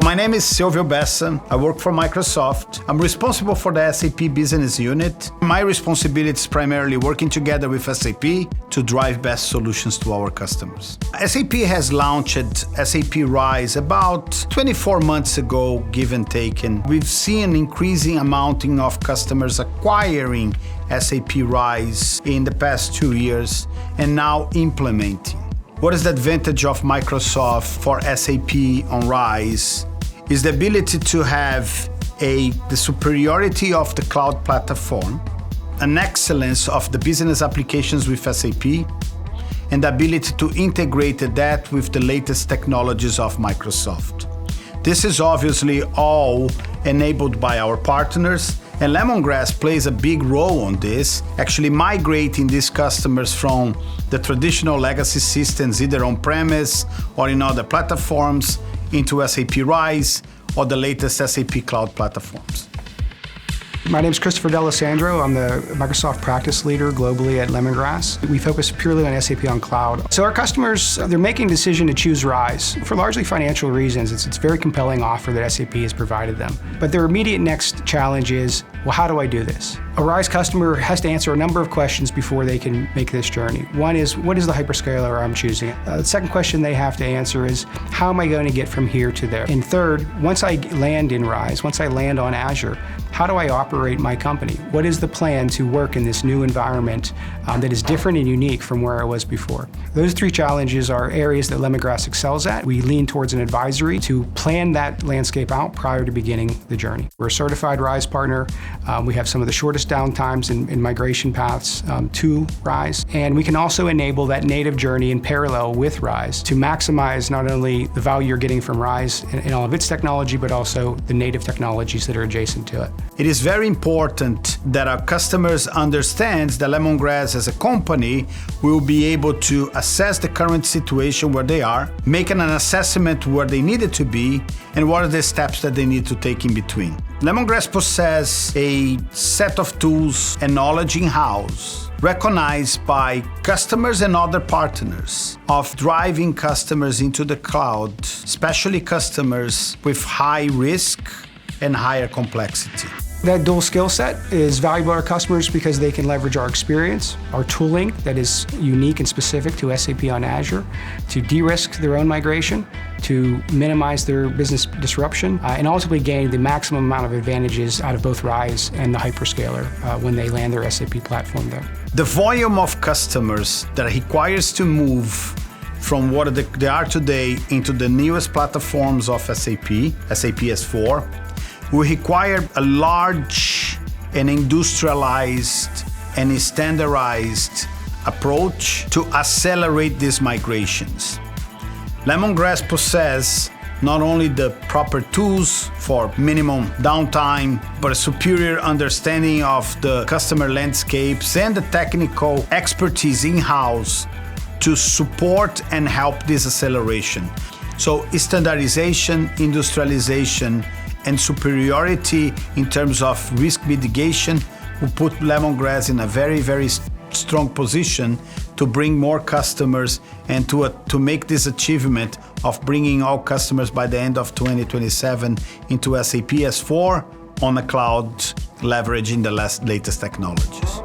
My name is Silvio Bessa. I work for Microsoft. I'm responsible for the SAP business unit. My responsibility is primarily working together with SAP to drive best solutions to our customers. SAP has launched SAP RISE about 24 months ago, give and take, and we've seen an increasing amount of customers acquiring SAP RISE in the past 2 years and now implementing. What is the advantage of Microsoft for SAP on RISE? Is the ability to have the superiority of the cloud platform, an excellence of the business applications with SAP, and the ability to integrate that with the latest technologies of Microsoft. This is obviously all enabled by our partners, and Lemongrass plays a big role on this, actually migrating these customers from the traditional legacy systems, either on-premise or in other platforms, into SAP RISE or the latest SAP cloud platforms. My name is Christopher D'Alessandro. I'm the Microsoft practice leader globally at Lemongrass. We focus purely on SAP on cloud. So our customers, they're making a decision to choose RISE for largely financial reasons. It's a very compelling offer that SAP has provided them. But their immediate next challenge is, well, how do I do this? A RISE customer has to answer a number of questions before they can make this journey. One is, what is the hyperscaler I'm choosing? The second question they have to answer is, how am I going to get from here to there? And third, once I land in RISE, once I land on Azure, how do I operate my company? What is the plan to work in this new environment that is different and unique from where I was before? Those three challenges are areas that Lemongrass excels at. We lean towards an advisory to plan that landscape out prior to beginning the journey. We're a certified RISE partner. We have some of the shortest downtimes in migration paths to RISE. And we can also enable that native journey in parallel with RISE to maximize not only the value you're getting from RISE and all of its technology, but also the native technologies that are adjacent to it. It is very important that our customers understand that Lemongrass as a company will be able to assess the current situation where they are, making an assessment where they needed to be, and what are the steps that they need to take in between. Lemongrass possesses a set of tools and knowledge in-house, recognized by customers and other partners, of driving customers into the cloud, especially customers with high risk and higher complexity. That dual skill set is valuable to our customers because they can leverage our experience, our tooling that is unique and specific to SAP on Azure, to de-risk their own migration, to minimize their business disruption, and ultimately gain the maximum amount of advantages out of both RISE and the hyperscaler when they land their SAP platform there. The volume of customers that requires to move from what they are today into the newest platforms of SAP S4, will require a large and industrialized and standardized approach to accelerate these migrations. Lemongrass possesses not only the proper tools for minimum downtime, but a superior understanding of the customer landscapes and the technical expertise in-house to support and help this acceleration. So standardization, industrialization, and superiority in terms of risk mitigation will put Lemongrass in a very, very strong position to bring more customers and to make this achievement of bringing all customers by the end of 2027 into SAP S4 on the cloud, leveraging the latest technologies.